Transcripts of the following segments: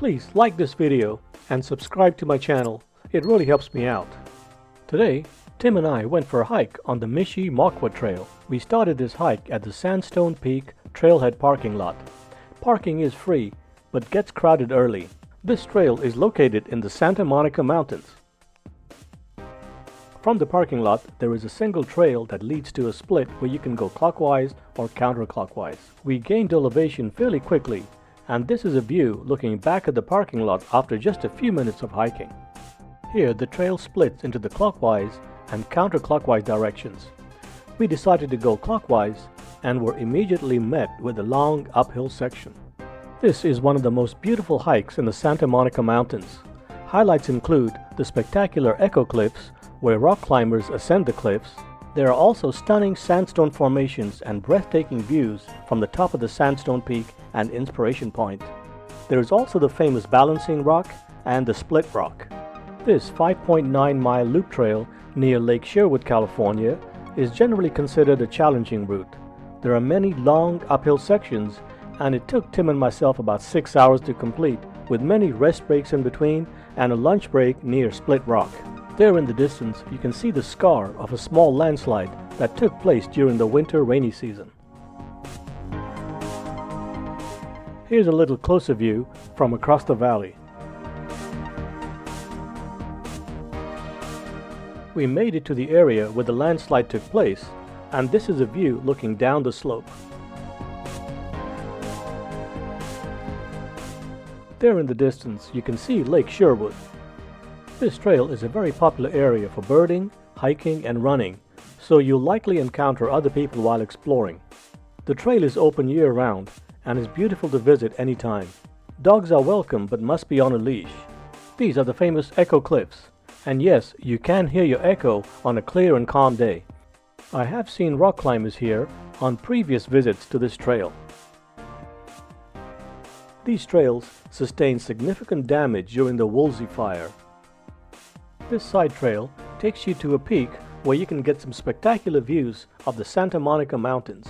Please like this video and subscribe to my channel. It really helps me out. Today, Tim and I went for a hike on the Mishe Mokwa Trail. We started this hike at the Sandstone Peak trailhead parking lot. Parking is free, but gets crowded early. This trail is located in the Santa Monica Mountains. From the parking lot, there is a single trail that leads to a split where you can go clockwise or counterclockwise. We gained elevation fairly quickly, and this is a view looking back at the parking lot after just a few minutes of hiking. Here, the trail splits into the clockwise and counterclockwise directions. We decided to go clockwise and were immediately met with a long uphill section. This is one of the most beautiful hikes in the Santa Monica Mountains. Highlights include the spectacular echo cliffs where rock climbers ascend the cliffs. There are also stunning sandstone formations and breathtaking views from the top of the Sandstone Peak and Inspiration Point. There is also the famous Balancing Rock and the Split Rock. This 5.9-mile loop trail near Lake Sherwood, California, is generally considered a challenging route. There are many long uphill sections, and it took Tim and myself about 6 hours to complete, with many rest breaks in between and a lunch break near Split Rock. There in the distance, you can see the scar of a small landslide that took place during the winter rainy season. Here's a little closer view from across the valley. We made it to the area where the landslide took place, and this is a view looking down the slope. There in the distance, you can see Lake Sherwood. This trail is a very popular area for birding, hiking, and running, so you'll likely encounter other people while exploring. The trail is open year-round and is beautiful to visit anytime. Dogs are welcome but must be on a leash. These are the famous echo cliffs, and yes, you can hear your echo on a clear and calm day. I have seen rock climbers here on previous visits to this trail. These trails sustained significant damage during the Woolsey Fire. This side trail takes you to a peak where you can get some spectacular views of the Santa Monica Mountains.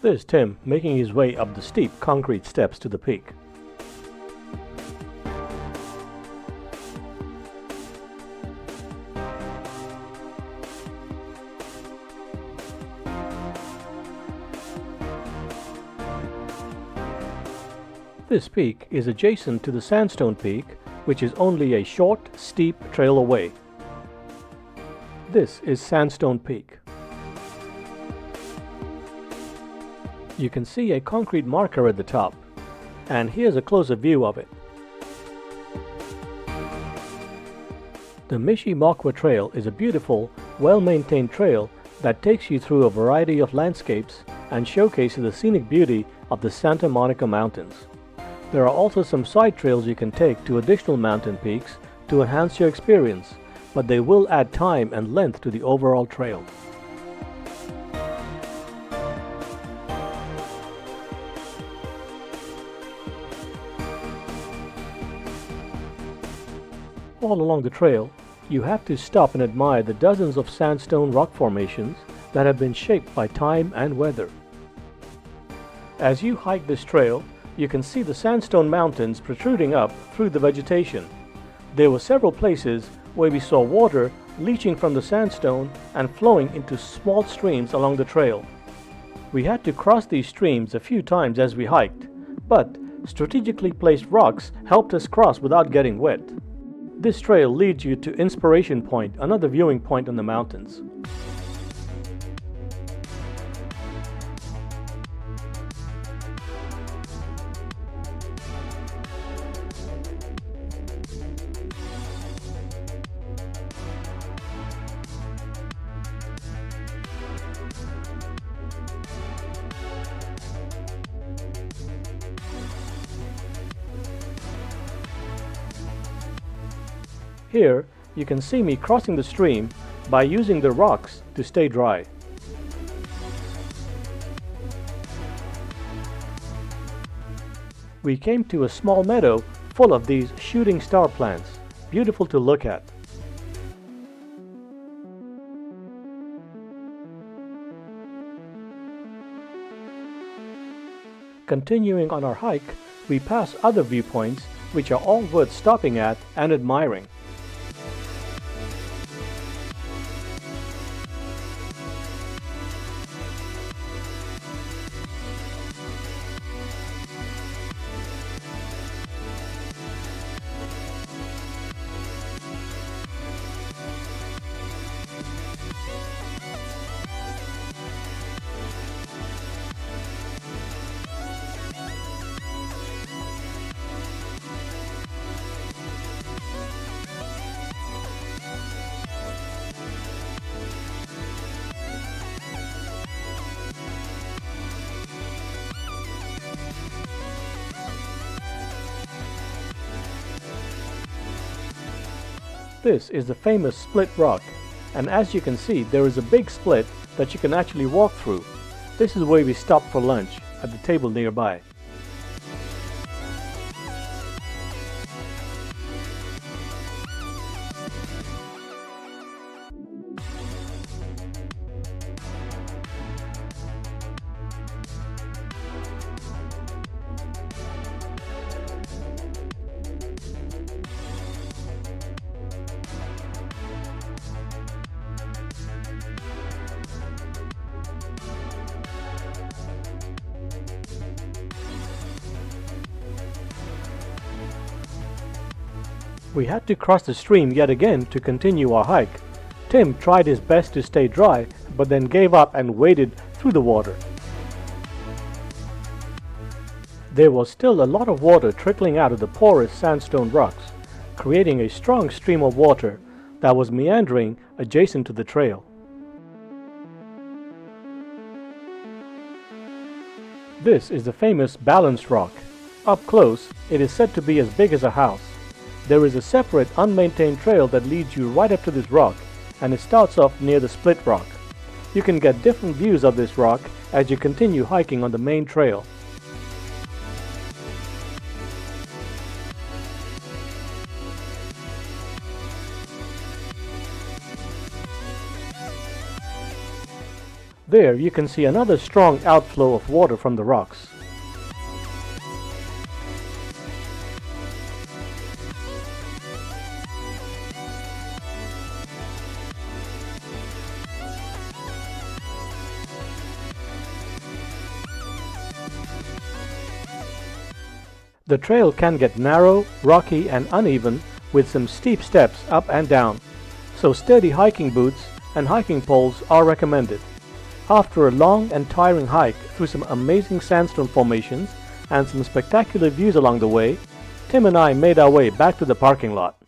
There's Tim making his way up the steep concrete steps to the peak. This peak is adjacent to the Sandstone Peak, which is only a short, steep trail away. This is Sandstone Peak. You can see a concrete marker at the top, and here's a closer view of it. The Mishe Mokwa Trail is a beautiful, well-maintained trail that takes you through a variety of landscapes and showcases the scenic beauty of the Santa Monica Mountains. There are also some side trails you can take to additional mountain peaks to enhance your experience, but they will add time and length to the overall trail. All along the trail, you have to stop and admire the dozens of sandstone rock formations that have been shaped by time and weather. As you hike this trail, you can see the sandstone mountains protruding up through the vegetation. There were several places where we saw water leaching from the sandstone and flowing into small streams along the trail. We had to cross these streams a few times as we hiked, but strategically placed rocks helped us cross without getting wet. This trail leads you to Inspiration Point, another viewing point on the mountains. Here, you can see me crossing the stream by using the rocks to stay dry. We came to a small meadow full of these shooting star plants, beautiful to look at. Continuing on our hike, we pass other viewpoints which are all worth stopping at and admiring. This is the famous split rock, and as you can see, there is a big split that you can actually walk through. This is where we stopped for lunch, at the table nearby. We had to cross the stream yet again to continue our hike. Tim tried his best to stay dry, but then gave up and waded through the water. There was still a lot of water trickling out of the porous sandstone rocks, creating a strong stream of water that was meandering adjacent to the trail. This is the famous balanced rock. Up close, it is said to be as big as a house. There is a separate unmaintained trail that leads you right up to this rock, and it starts off near the split rock. You can get different views of this rock as you continue hiking on the main trail. There you can see another strong outflow of water from the rocks. The trail can get narrow, rocky and uneven with some steep steps up and down, so sturdy hiking boots and hiking poles are recommended. After a long and tiring hike through some amazing sandstone formations and some spectacular views along the way, Tim and I made our way back to the parking lot.